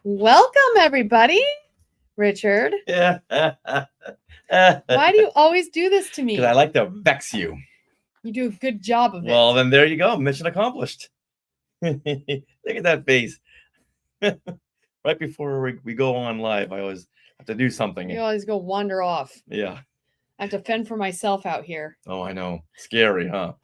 Welcome, everybody. Richard, Yeah. why do you always do this to me? Because I like to vex you. You do a good job of Well, it. then there you go. Mission accomplished. Look at that face. Right before we go on live, I always have to do something. You always go wander off. Yeah. I have to fend for myself out here. Oh, I know. Scary, huh?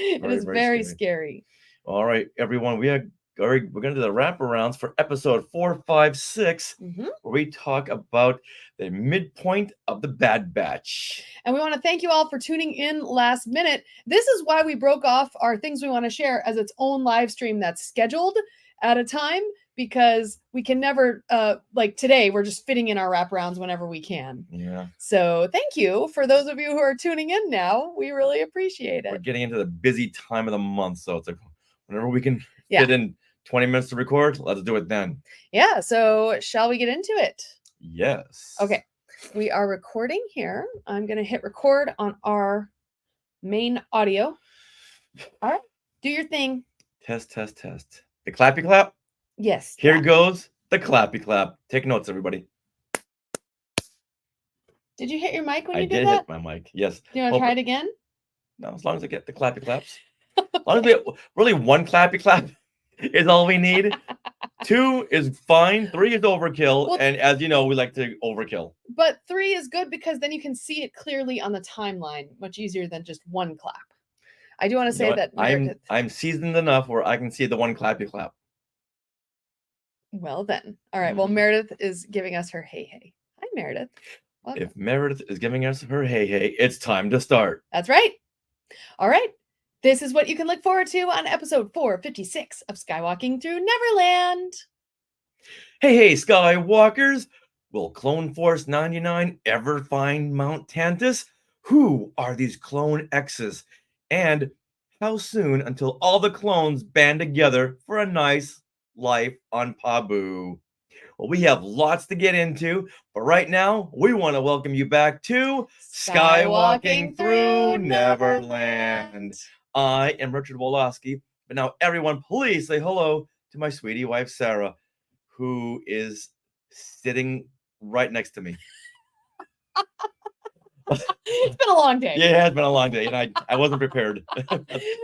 It is very scary. All right, everyone. We're going to do the wraparounds for episode 456, where we talk about the midpoint of the Bad Batch. And we want to thank you all for tuning in last minute. This is why we broke off our things we want to share as its own live stream that's scheduled at a time, because we can never, like today, we're just fitting in our wraparounds whenever we can. Yeah. So thank you for those of you who are tuning in now. We really appreciate it. We're getting into the busy time of the month, so it's like whenever we can fit in 20 minutes to record, let's do it then. Yeah, so shall we get into it? Yes. Okay, we are recording here. I'm going to hit record on our main audio. All right, do your thing. Test. The clappy clap? Yes. Here goes the clappy clap. Take notes, everybody. Did you hit your mic when you did that? I did hit my mic, yes. Do you want to try it again? No, as long as I get the clappy claps. As long as we really one clappy clap is all we need. 2 is fine. 3 is overkill. Well, and as you know, we like to overkill. But 3 is good because then you can see it clearly on the timeline, much easier than just one clap. I do want to say that I'm seasoned enough where I can see the one clappy clap. Well then. All right. Well, Meredith is giving us her hey. Hi, Meredith. Welcome. If Meredith is giving us her hey, it's time to start. That's right. All right. This is what you can look forward to on episode 456 of Skywalking Through Neverland. Hey, Skywalkers! Will Clone Force 99 ever find Mount Tantus? Who are these Clone X's? And how soon until all the clones band together for a nice life on Pabu? Well, we have lots to get into, but right now we want to welcome you back to Skywalking Through Neverland. I am Richard Woloski, but now everyone please say hello to my sweetie wife Sarah, who is sitting right next to me. It's been a long day. Yeah, it has been a long day, and I wasn't prepared.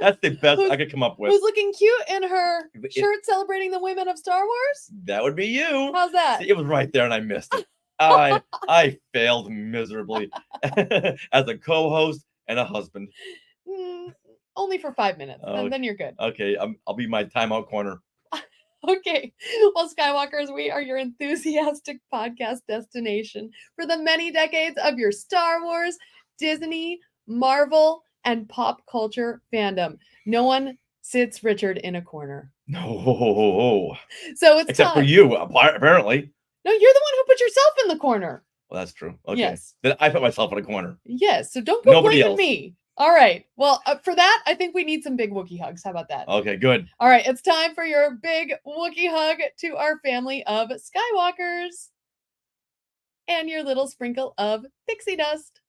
That's the best I could come up with. Who's looking cute in her shirt celebrating the women of Star Wars? That would be you. How's that? See, it was right there, and I missed it. I failed miserably as a co-host and a husband. Only for 5 minutes, and then you're good. Okay, I'll be my timeout corner. Okay, well, Skywalkers, we are your enthusiastic podcast destination for the many decades of your Star Wars, Disney, Marvel, and pop culture fandom. No one sits Richard in a corner. No. So it's except for you, apparently. No, you're the one who put yourself in the corner. Well, that's true. Okay. Yes. Then I put myself in a corner. Yes, so don't go blaming me. All right. Well, for that, I think we need some big Wookiee hugs. How about that? Okay, good. All right. It's time for your big Wookiee hug to our family of Skywalkers. And your little sprinkle of pixie dust.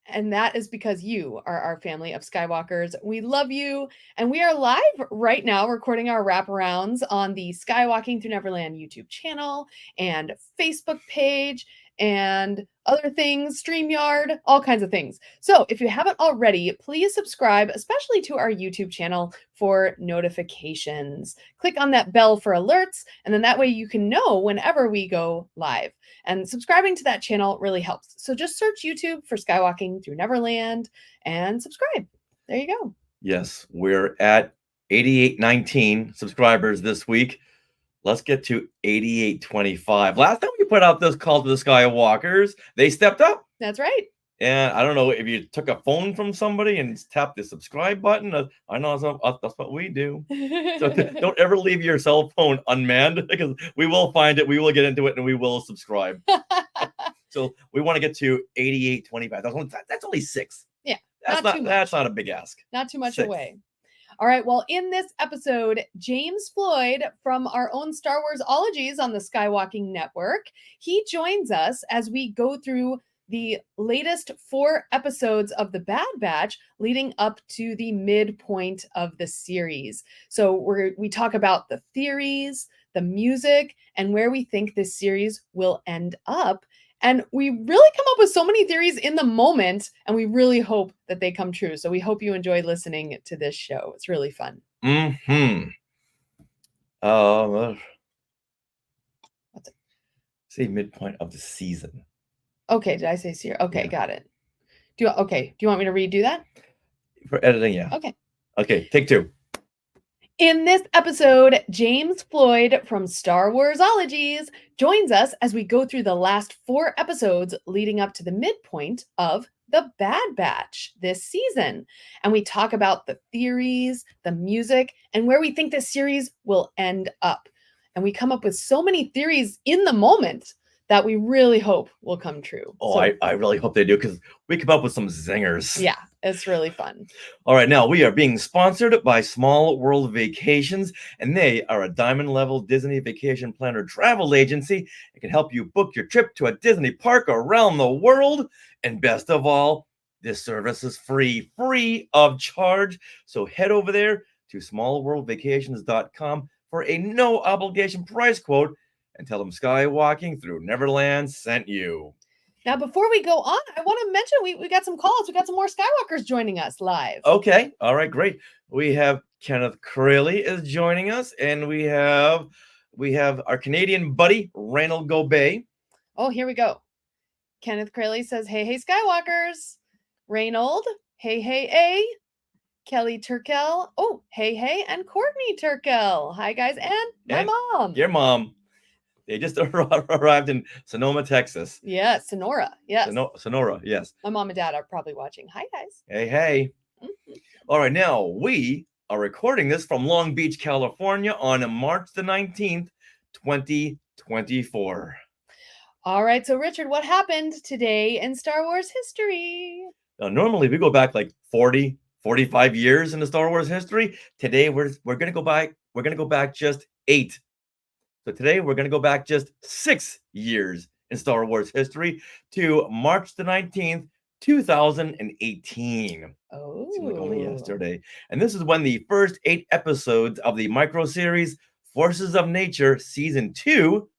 And that is because you are our family of Skywalkers. We love you. And we are live right now recording our wraparounds on the Skywalking Through Neverland YouTube channel and Facebook page and other things, StreamYard, all kinds of things. So if you haven't already, please subscribe, especially to our YouTube channel for notifications. Click on that bell for alerts, and then that way you can know whenever we go live. And subscribing to that channel really helps. So just search YouTube for Skywalking Through Neverland and subscribe. There you go. Yes, we're at 8819 subscribers this week. Let's get to 8825. Last time we put out this call to the Skywalkers, they stepped up. That's right. And I don't know if you took a phone from somebody and tapped the subscribe button. I know that's what we do. So don't ever leave your cell phone unmanned, because we will find it, we will get into it, and we will subscribe. So we want to get to 8825. That's only 6. Yeah. That's not a big ask. Not too much away. All right, well, in this episode, James Floyd from our own Star Wars Ologies on the Skywalking Network, he joins us as we go through the latest 4 episodes of The Bad Batch leading up to the midpoint of the series. So we talk about the theories, the music, and where we think this series will end up. And we really come up with so many theories in the moment, and we really hope that they come true. So we hope you enjoy listening to this show. It's really fun. Mm-hmm. What's it? Say midpoint of the season. Okay, did I say series? Okay, Yeah. got it. Do you want me to redo that? For editing, yeah. Okay. Okay, take two. In this episode, James Floyd from Star Warsologies joins us as we go through the last 4 episodes leading up to the midpoint of The Bad Batch this season. And we talk about the theories, the music, and where we think this series will end up. And we come up with so many theories in the moment that we really hope will come true. Oh, So, I really hope they do, because we come up with some zingers. yeah, it's really fun. All right, now we are being sponsored by Small World Vacations, and they are a diamond level Disney vacation planner travel agency that can help you book your trip to a Disney park around the world. And best of all, this service is free of charge. So head over there to smallworldvacations.com for a no obligation price quote and tell them Skywalking Through Neverland sent you. Now, before we go on, I want to mention we got some calls. We got some more Skywalkers joining us live. Okay, all right, great. We have Kenneth Crayley is joining us, and we have our Canadian buddy Reynold Gobey. Oh, here we go. Kenneth Crayley says, "Hey, Skywalkers." Reynold, hey. Kelly Turkel, oh, hey, and Courtney Turkel. Hi, guys, and my mom. Your mom. They just arrived in Sonoma, Texas. Yeah, Sonora. Yes. Sonora, yes. My mom and dad are probably watching. Hi, guys. Hey. All right, now we are recording this from Long Beach, California on March the 19th, 2024. All right, so Richard, what happened today in Star Wars history? Now, normally we go back like 40, 45 years in the Star Wars history. Today we're going to go back. We're going to go back just 8. So today we're going to go back just 6 years in Star Wars history to March the 19th, 2018. Oh, seemed like only yesterday. And this is when the first 8 episodes of the micro series Forces of Nature Season 2.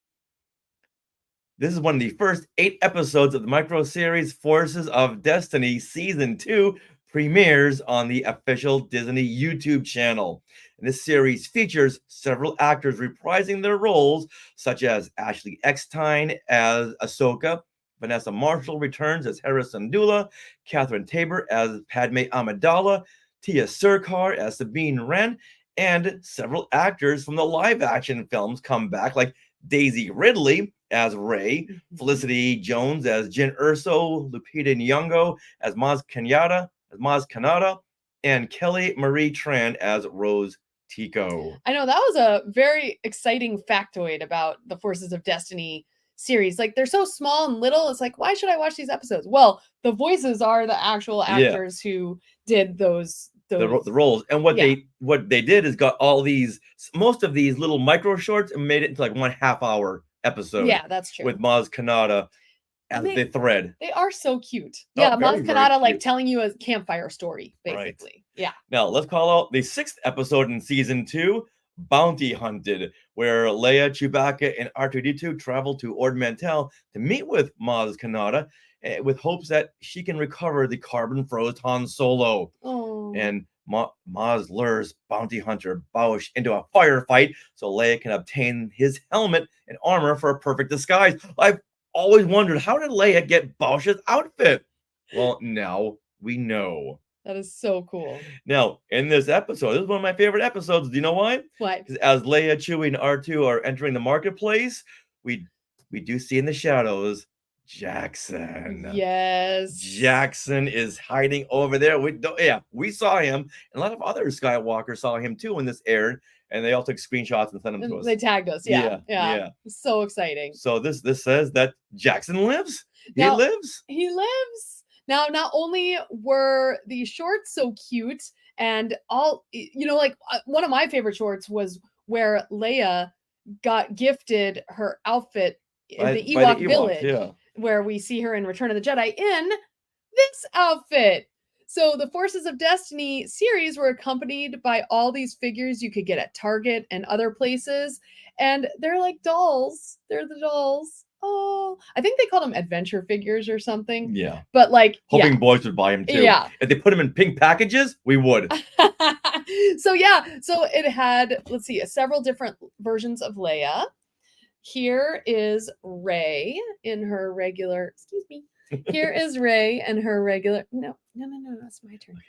This is one of the first 8 episodes of the micro series Forces of Destiny Season 2 premieres on the official Disney YouTube channel. And this series features several actors reprising their roles, such as Ashley Eckstein as Ahsoka, Vanessa Marshall returns as Hera Syndulla, Catherine Tabor as Padme Amidala, Tia Sircar as Sabine Wren, and several actors from the live-action films come back, like Daisy Ridley as Rey, Felicity Jones as Jyn Erso, Lupita Nyong'o as Maz Kanata, and Kelly Marie Tran as Rose Tico. I know that was a very exciting factoid about the Forces of Destiny series. Like, they're so small and little. It's like, why should I watch these episodes? Well, the voices are the actual actors who did those the roles. And what they did is got most of these little micro shorts and made it into like 1.5 hour episode. Yeah, that's true. With Maz Kanata as the thread. They are so cute. Oh, yeah, Maz Kanata like cute. telling you a campfire story, basically. Right. Yeah. Now let's call out the 6th episode in season 2, Bounty Hunted, where Leia, Chewbacca, and R2-D2 travel to Ord Mantell to meet with Maz Kanata with hopes that she can recover the carbon-froze Han Solo. Oh. And Maz lures bounty hunter Boushh into a firefight so Leia can obtain his helmet and armor for a perfect disguise. I've always wondered, how did Leia get Boush's outfit? Well, now we know. That is so cool. Now, in this episode, this is one of my favorite episodes. Do you know why? Why? Because as Leia, Chewie, and R2 are entering the marketplace, we do see in the shadows Jackson. Yes. Jackson is hiding over there. We saw him, and a lot of other Skywalkers saw him too when this aired, and they all took screenshots and sent them to us. They tagged us. Yeah. So exciting. So this says that Jackson lives. Now, He lives. Now, not only were the shorts so cute, and all, like one of my favorite shorts was where Leia got gifted her outfit in the Ewok village, where we see her in Return of the Jedi in this outfit. So the Forces of Destiny series were accompanied by all these figures you could get at Target and other places. And they're like dolls. They're the dolls. Oh, I think they called them adventure figures or something. Yeah. But like, Hoping boys would buy them too. Yeah. If they put them in pink packages, we would. So yeah, so it had, let's see, several different versions of Leia. Here is Rey in her regular, excuse me. Here is Rey in her regular, no, that's my turn.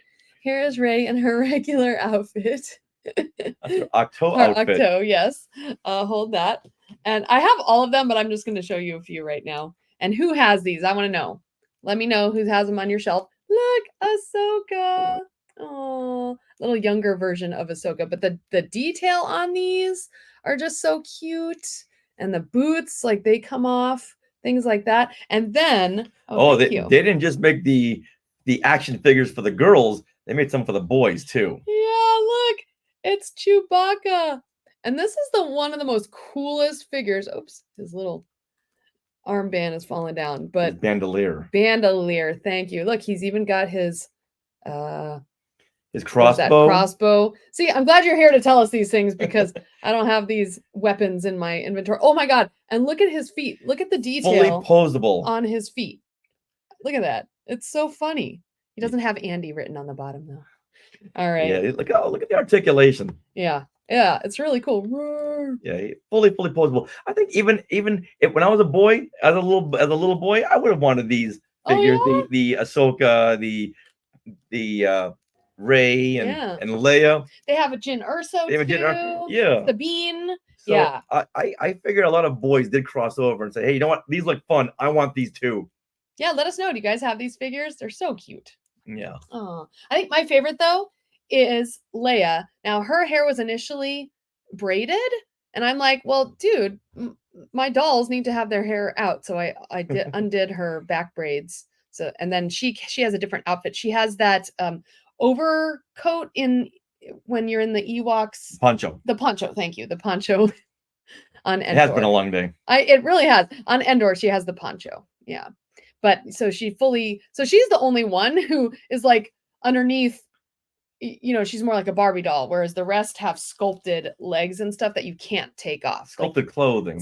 Here is Rey in her regular outfit. That's her Octo Her outfit. Octo, yes. Hold that. And I have all of them, but I'm just going to show you a few right now. And who has these? I want to know. Let me know who has them on your shelf. Look, Ahsoka. Oh, little younger version of Ahsoka. But the detail on these are just so cute. And the boots, like they come off, things like that. And then, they didn't just make the action figures for the girls. They made some for the boys too. Yeah, look, it's Chewbacca. And this is one of the most coolest figures. Oops, his little armband is falling down. But His bandolier. Bandolier, thank you. Look, he's even got his crossbow. See, I'm glad you're here to tell us these things because I don't have these weapons in my inventory. Oh my god. And look at his feet. Look at the detail Fully posable on his feet. Look at that. It's so funny. He doesn't have Andy written on the bottom though. All right. Yeah, look at the articulation. Yeah, it's really cool. Roar. Yeah, fully posable. I think even if when I was a boy, as a little boy, I would have wanted these figures. Oh, yeah? The Ahsoka, the Rey and Leia. They have a Jyn Erso too. Yeah. Sabine. So yeah. I figured a lot of boys did cross over and say, hey, you know what? These look fun. I want these too. Yeah, let us know. Do you guys have these figures? They're so cute. Yeah. Oh, I think my favorite though is Leia. Now her hair was initially braided, and I'm like, well, dude, my dolls need to have their hair out, so I undid her back braids. So and then she has a different outfit. She has that overcoat when you're in the Ewoks. Poncho. The poncho, thank you. The poncho on Endor. It has been a long day. It really has. On Endor, she has the poncho. Yeah. But so she's the only one who is like underneath, she's more like a Barbie doll, whereas the rest have sculpted legs and stuff that you can't take off. Sculpted clothing.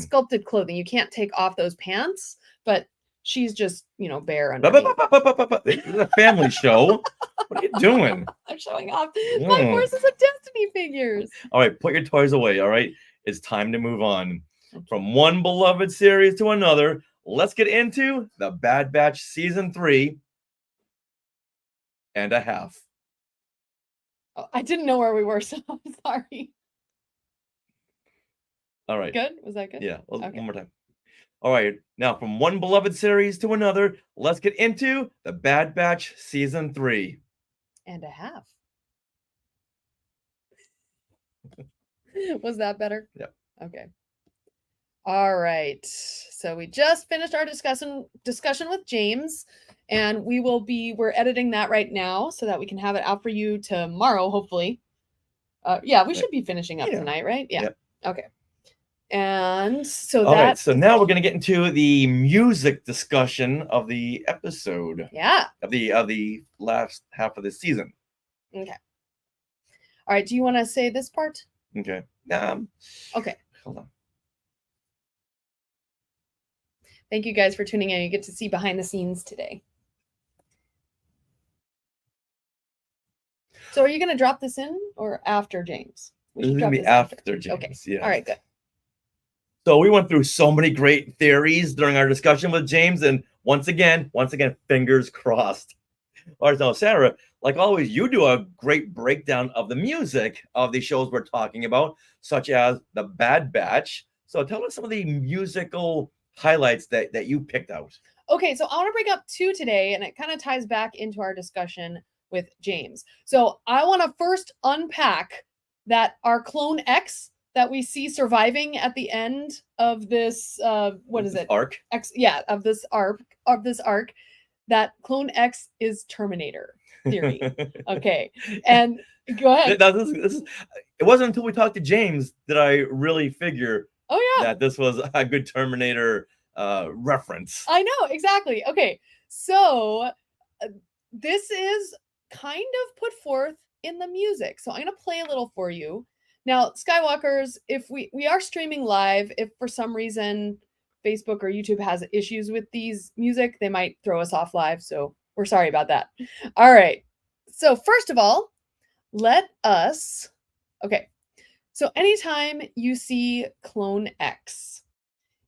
You can't take off those pants, but she's just, bare underneath. This is a family show. What are you doing? I'm showing off my Forces of Destiny figures. All right, put your toys away, all right? It's time to move on. From one beloved series to another, let's get into The Bad Batch Season 3 and a half. Oh, I didn't know where we were, so I'm sorry. All right. Good? Was that good? Yeah, okay. One more time. All right, now from one beloved series to another, let's get into The Bad Batch Season 3 and a half. Was that better? Yeah. Okay. All right. So we just finished our discussion with James, and we're editing that right now so that we can have it out for you tomorrow, hopefully. We should be finishing up tonight, right? Yeah. Yep. Okay. And so all right, so now we're going to get into the music discussion of the episode. Yeah. Of the last half of the season. Okay. All right, do you want to say this part? Okay. Okay. Hold on. Thank you guys for tuning in. You get to see behind the scenes today. So are you going to drop this in or after James? This is going to be after James. Okay. Yeah. All right, good. So we went through so many great theories during our discussion with James, and once again, fingers crossed. All right, so Sarah, like always, you do a great breakdown of the music of the shows we're talking about, such as The Bad Batch. So tell us some of the musical highlights that you picked out. Okay, so I want to bring up two today, and it kind of ties back into our discussion with James. So I want to first unpack that our Clone X that we see surviving at the end of this arc? Of this arc, that Clone X is Terminator theory. Okay. And go ahead. It wasn't until we talked to James that I really figure that this was a good Terminator reference. I know, exactly. Okay. So this is kind of put forth in the music. So I'm going to play a little for you. Now, Skywalkers, if we are streaming live, if for some reason Facebook or YouTube has issues with these music, they might throw us off live. So we're sorry about that. All right. So first of all, okay. So anytime you see Clone X,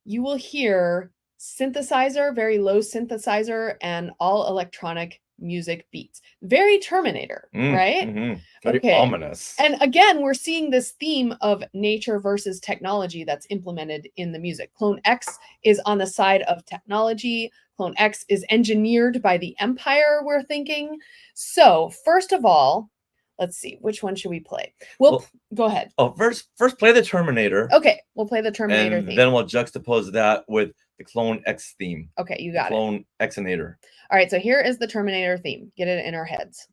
you will hear synthesizer, very low synthesizer, and all electronic music beats. Very Terminator, right? Very ominous. And again, we're seeing this theme of nature versus technology that's implemented in the music. Clone X is on the side of technology. Clone X is engineered by the Empire, we're thinking. So first of all, let's see, which one should we play? Well, go ahead. Oh, first play the Terminator. Okay, we'll play the Terminator theme. Then we'll juxtapose that with the Clone X theme. Okay, you got it. Clone Xinator. All right, so here is the Terminator theme. Get it in our heads.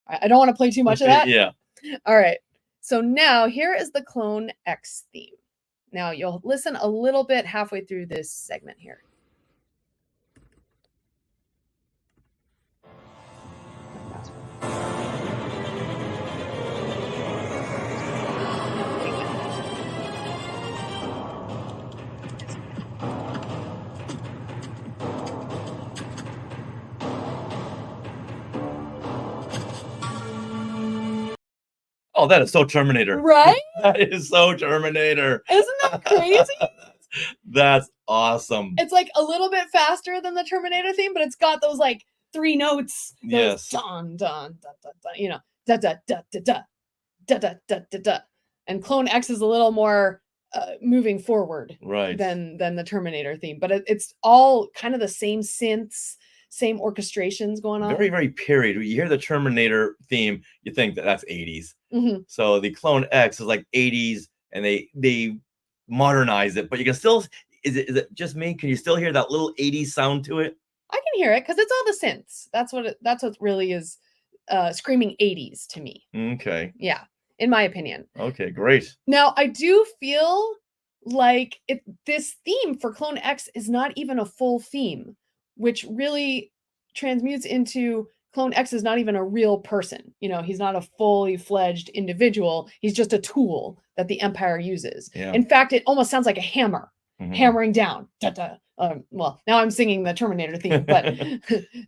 I don't want to play too much of that. Yeah. All right. So now here is the Clone X theme. Now you'll listen a little bit halfway through this segment here. Oh, that is so Terminator. Right? That is so Terminator. Isn't that crazy? That's awesome. It's like a little bit faster than the Terminator theme, but it's got those like 3 notes. Yes. Dun, dun, dun, dun, dun, you know, da, da, da, da, da, da, da, da, da, da. And Clone X is a little more moving forward than the Terminator theme, but it's all kind of the same synths, same orchestrations going on. Very, very period. When you hear the Terminator theme, you think that's 80s. Mm-hmm. So the Clone X is like 80s, and they modernize it, but you can still, is it just me? Can you still hear that little 80s sound to it? I can hear it because it's all the synths. That's what really is screaming 80s to me. Okay. Yeah, in my opinion. Okay, great. Now, I do feel like this theme for Clone X is not even a full theme, which really transmutes into Clone X is not even a real person. You know, he's not a fully fledged individual. He's just a tool that the Empire uses. Yeah. In fact, it almost sounds like a hammer hammering down. Da, da. Well, now I'm singing the Terminator theme, but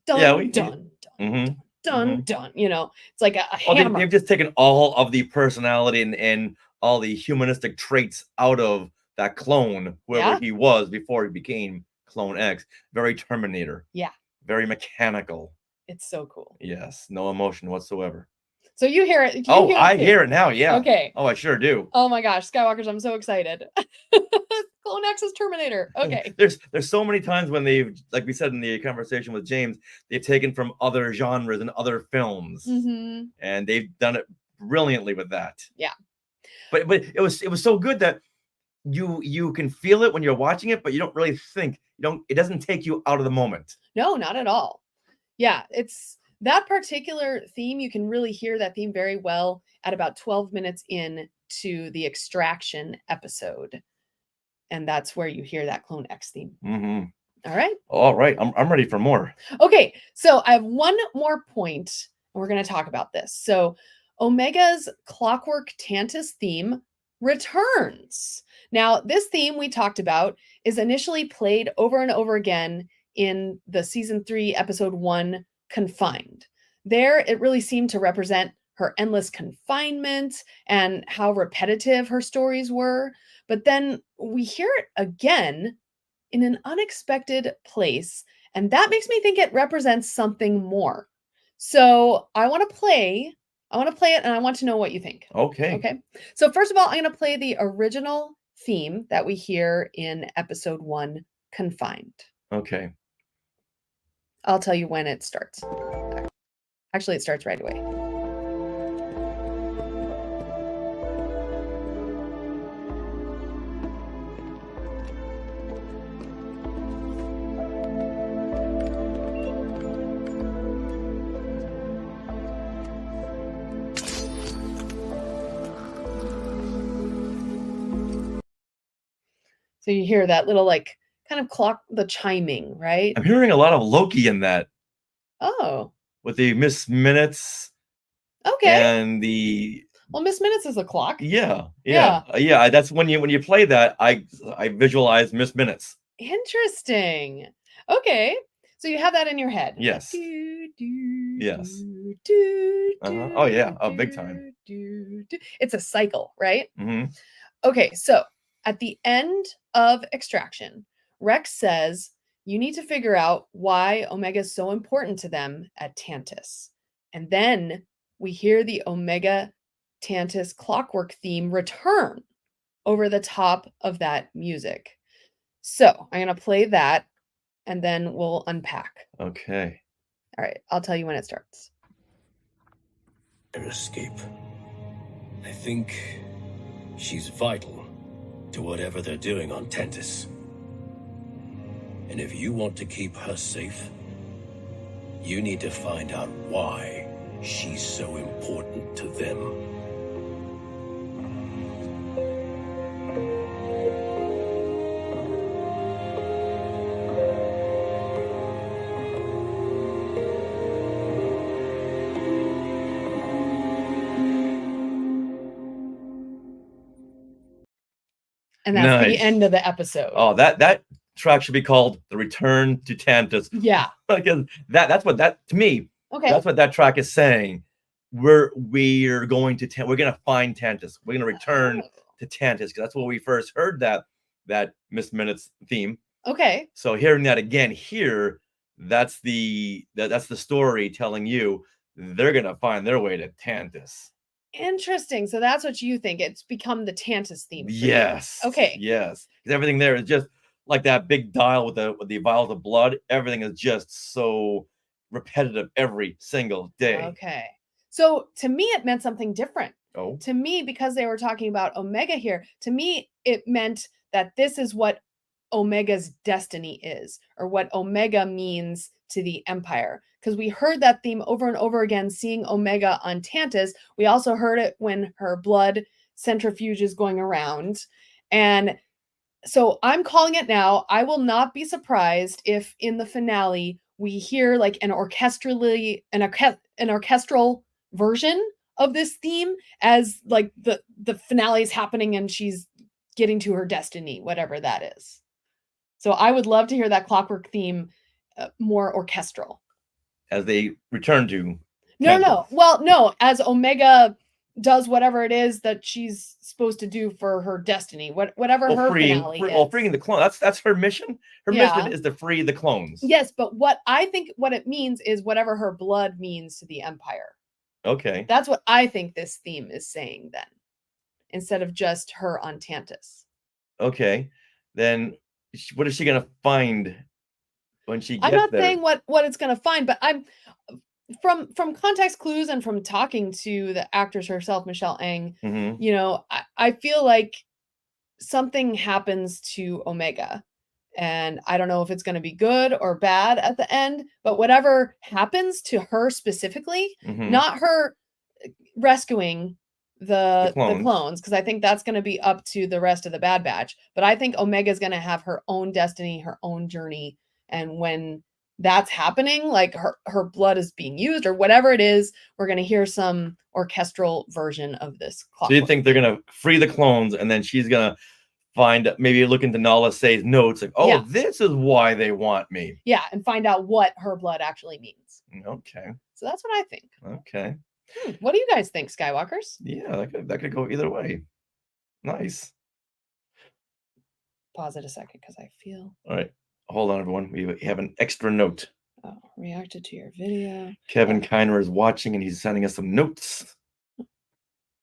dun, dun, dun, dun, dun. You know, it's like a hammer. They've just taken all of the personality and all the humanistic traits out of that clone, whoever he was before he became Clone X. Very Terminator. Yeah. Very mechanical. It's so cool. Yes. No emotion whatsoever. So you hear it. I hear it now. Yeah. Okay. Oh, I sure do. Oh my gosh, Skywalkers, I'm so excited. Clone X is Terminator. Okay. There's so many times when they've, like we said in the conversation with James, they've taken from other genres and other films, and they've done it brilliantly with that. Yeah. But it was so good that you can feel it when you're watching it, but you don't really think. It doesn't take you out of the moment. No, not at all. Yeah, it's that particular theme. You can really hear that theme very well at about 12 minutes in to the Extraction episode. And that's where you hear that Clone X theme. All right. All right. I'm ready for more. Okay. So I have one more point, and we're going to talk about this. So Omega's Clockwork Tantus theme returns. Now, this theme we talked about is initially played over and over again in the season 3, episode 1, Confined. There, it really seemed to represent her endless confinement and how repetitive her stories were. But then we hear it again in an unexpected place, and that makes me think it represents something more. So I want to play it, and I want to know what you think. Okay. So first of all, I'm going to play the original theme that we hear in episode 1, Confined. Okay. I'll tell you when it starts. Actually, it starts right away. So you hear that little like kind of clock, the chiming, right? I'm hearing a lot of Loki in that Oh, with the Miss Minutes okay. and the Well, Miss Minutes is a clock. yeah. Yeah. That's when you play that, I visualize Miss Minutes. Interesting. Okay. So you have that in your head. Yes. Do, do, Yes. do, do, Oh yeah. do, Oh, big time. do. It's a cycle, right? hmm Okay, so at the end of Extraction, Rex says you need to figure out why Omega is so important to them at Tantus. And then we hear the Omega Tantus clockwork theme return over the top of that music. So I'm going to play that and then we'll unpack. Okay. All right, I'll tell you when it starts. Her escape. I think she's vital to whatever they're doing on Tantus. And if you want to keep her safe, you need to find out why she's so important to them. And that's the Nice. end of the episode. Oh, that track should be called "The Return to Tantus." Yeah. Because that's what that to me. Okay. That's what that track is saying. We're going to we're gonna find Tantus. We're gonna return to Tantus because that's where we first heard that Miss Minutes theme. Okay. So hearing that again here, that's the story telling you they're gonna find their way to Tantus. Interesting. So that's what you think. It's become the Tantus theme. For you. Yes. Okay. Yes. Because everything there is just like that big dial with the vials of blood. Everything is just so repetitive every single day. Okay. So to me, it meant something different. Oh. To me, because they were talking about Omega here, to me, it meant that this is what Omega's destiny is, or what Omega means to the Empire. Because we heard that theme over and over again, seeing Omega on Tantus. We also heard it when her blood centrifuge is going around. And so I'm calling it now. I will not be surprised if in the finale we hear like an orchestral version of this theme as like the finale is happening and she's getting to her destiny, whatever that is. So I would love to hear that clockwork theme more orchestral. As they return to No. Well, no, as Omega does whatever it is that she's supposed to do for her destiny, whatever her finale is. Freeing the clone. That's her mission. Her mission is to free the clones. Yes, but what I think what it means is whatever her blood means to the Empire. Okay. That's what I think this theme is saying then, instead of just her on Tantus. Okay. Then what is she gonna find when she gets there? I'm not saying what it's gonna find, but I'm from context clues and from talking to the actress herself, Michelle Ang, you know, I feel like something happens to Omega. And I don't know if it's going to be good or bad at the end, but whatever happens to her specifically, not her rescuing the clones, because I think that's going to be up to the rest of the Bad Batch. But I think Omega is going to have her own destiny, her own journey. And when that's happening, like her blood is being used or whatever it is, we're going to hear some orchestral version of this clock. So you think they're going to free the clones and then she's going to find, maybe look into Nala Se's notes, like, oh, this is why they want me. Yeah, and find out what her blood actually means. Okay. So that's what I think. Okay. What do you guys think, Skywalkers? Yeah, that could go either way. Nice. Pause it a second because I feel. All right. Hold on, everyone. We have an extra note. Oh, reacted to your video. Kevin Kiner is watching and he's sending us some notes.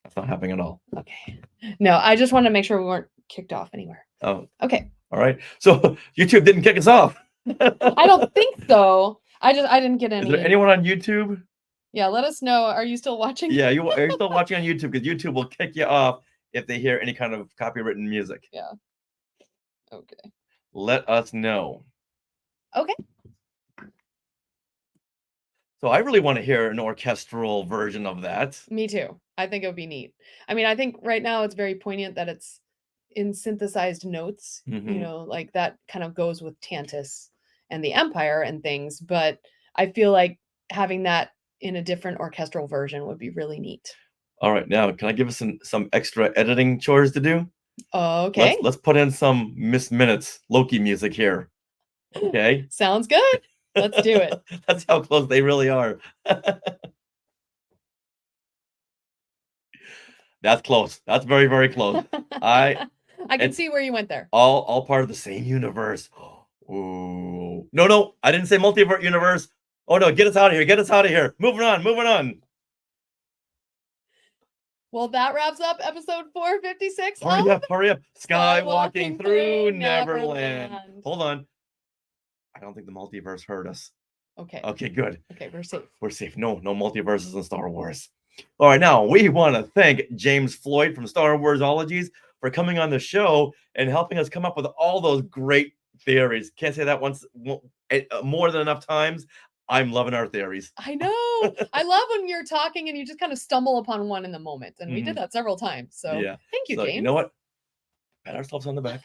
That's not happening at all. Okay. No, I just wanted to make sure we weren't kicked off anywhere. Oh. Okay. All right. So YouTube didn't kick us off. I don't think so. I didn't get any. Is there anyone on YouTube? Yeah, let us know. Are you still watching? Yeah, are you still watching on YouTube? Because YouTube will kick you off if they hear any kind of copywritten music. Yeah. Okay. Let us know. Okay. So I really want to hear an orchestral version of that. Me too. I think it would be neat. I mean, I think right now it's very poignant that it's in synthesized notes, you Mhm. know, like that kind of goes with Tantus and the Empire and things, but I feel like having that in a different orchestral version would be really neat. All right, now can I give us some extra editing chores to do? Okay. Let's put in some Miss Minutes Loki music here. Okay. Sounds good. Let's do it. That's how close they really are. That's close. That's very, very close. I I can it's see where you went there. all part of the same universe. Ooh. No, I didn't say multiverse universe. Oh no, get us out of here. Get us out of here. Moving on, moving on. Well, that wraps up episode 456 Hurry of up, hurry up. Skywalking Skywalking through through Neverland. Neverland. Hold on. I don't think the multiverse heard us. Okay. Okay, good. Okay, we're safe. We're safe. No multiverses in Star Wars. All right, now we want to thank James Floyd from Star Warsologies for coming on the show and helping us come up with all those great theories. Can't say that more than enough times. I'm loving our theories. I know. I love when you're talking and you just kind of stumble upon one in the moment. And we did that several times. So Yeah. thank you, So James. you know what? Pat ourselves on the back.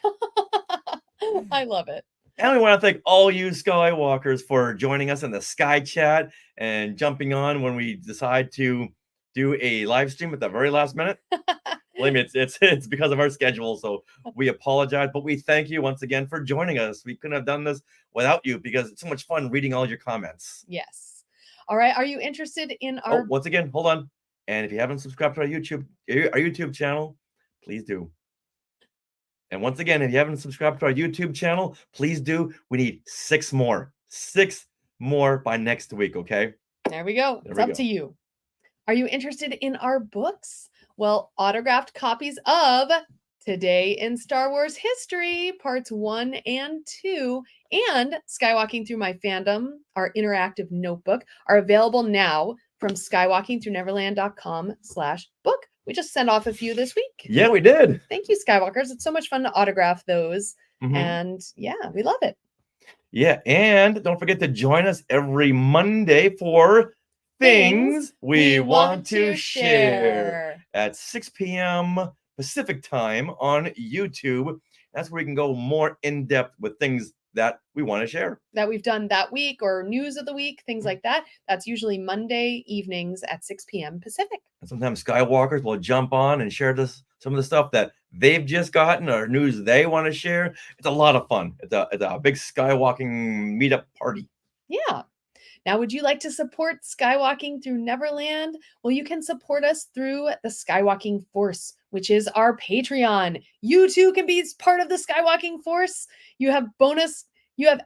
I love it. And we want to thank all you Skywalkers for joining us in the Sky Chat and jumping on when we decide to do a live stream at the very last minute. Believe me, it's because of our schedule, so we apologize, but we thank you once again for joining us. We couldn't have done this without you because it's so much fun reading all your comments. Yes. All right. Are you interested in our Oh, once again, hold on. And if you haven't subscribed to our YouTube channel, please do. And once again, if you haven't subscribed to our YouTube channel, please do. We need 6 more. 6 more by next week, okay? There we go. There It's we up go. to you. Are you interested in our books? Well, autographed copies of Today in Star Wars History, parts 1 and 2, and Skywalking Through My Fandom, our interactive notebook, are available now from skywalkingthroughneverland.com/book. We just sent off a few this week. Yeah, we did. Thank you, Skywalkers. It's so much fun to autograph those. Mhm. And yeah, we love it. Yeah, and don't forget to join us every Monday for Things We Want to Share at 6 p.m. Pacific time on YouTube. That's where we can go more in depth with things that we want to share. That we've done that week or news of the week, things like that. That's usually Monday evenings at 6 p.m. Pacific. And sometimes Skywalkers will jump on and share some of the stuff that they've just gotten or news they want to share. It's a lot of fun. It's a big Skywalking meetup party. Yeah. Now, would you like to support Skywalking Through Neverland? Well, you can support us through the Skywalking Force, which is our Patreon. You too can be part of the Skywalking Force. You have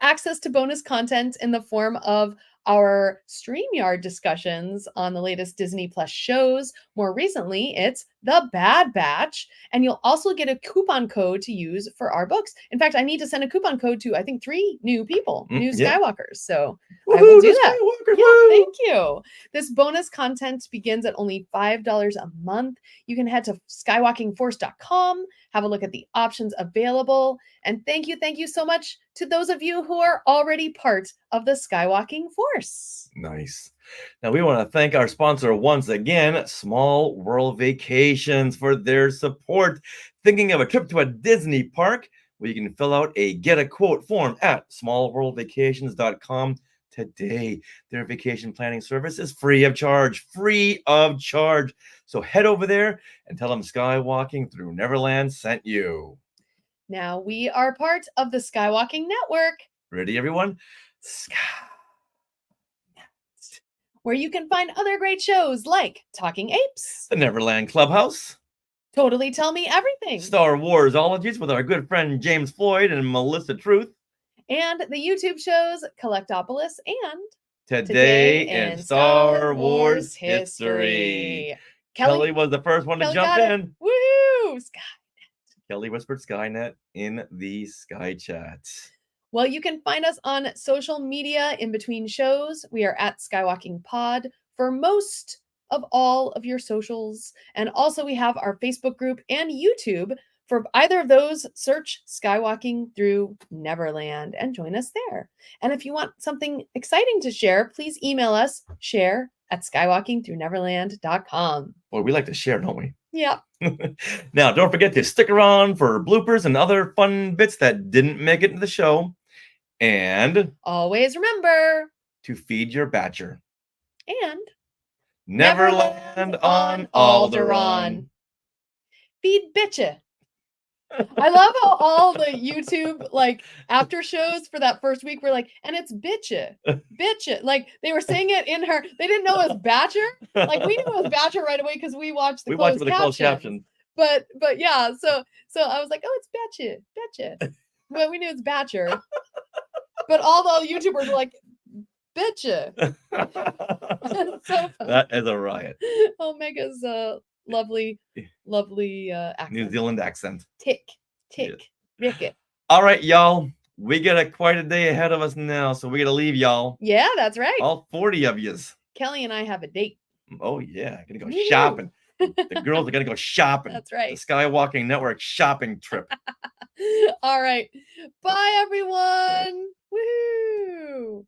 access to bonus content in the form of our StreamYard discussions on the latest Disney Plus shows. More recently, it's The Bad Batch. And you'll also get a coupon code to use for our books. In fact, I need to send a coupon code to, I think, 3 new people, new yeah. Skywalkers. So I will do that. Skywalkers, Yeah, woo! thank you. This bonus content begins at only $5 a month. You can head to skywalkingforce.com, have a look at the options available. And thank you so much to those of you who are already part of the Skywalking Force. Nice. Now we want to thank our sponsor once again, Small World Vacations, for their support. Thinking of a trip to a Disney park? Well, you can fill out a get a quote form at smallworldvacations.com today. Their vacation planning service is free of charge. So head over there and tell them Skywalking Through Neverland sent you. Now we are part of the Skywalking Network, Ready, everyone? where you can find other great shows like Talking Apes, The Neverland Clubhouse, Totally Tell Me Everything, Star Warsologies with our good friend James Floyd and Melissa Truth, and the YouTube shows Collectopolis and Today in Star Wars History. Kelly was the first one to Kelly jump got it. in. Woohoo! Kelly whispered Skynet in the Sky Chat. Well, you can find us on social media in between shows. We are at Skywalking Pod for most of all of your socials. And also we have our Facebook group and YouTube. For either of those, search Skywalking Through Neverland and join us there. And if you want something exciting to share, please email us, share at skywalkingthroughneverland.com. Boy, we like to share, don't we? Yep. Now, don't forget to stick around for bloopers and other fun bits that didn't make it into the show. And Always remember, to feed your batcher. and Neverland on Alderaan. feed bitcha. I love how all the YouTube like after shows for that first week were like, and it's bitcha, bitcha. Like they were saying it in her. They didn't know it was Batcher. Like we knew it was Batcher right away because we watched the We watched closed with the closed captions. captions. But yeah, so I was like, oh, it's betcha. But we knew it's Batcher. But all the YouTubers were like, betcha. So fun. That is a riot. Omega's lovely accent. New Zealand accent. Tick, Yeah. Ricket. All right, y'all. We got quite a day ahead of us now, so we got to leave, y'all. Yeah, that's right. All 40 of yous. Kelly and I have a date. Oh, yeah. Gonna go Woo. shopping. The girls are gonna go shopping. That's right. The Skywalking Network shopping trip. All right. Bye, everyone. Woohoo.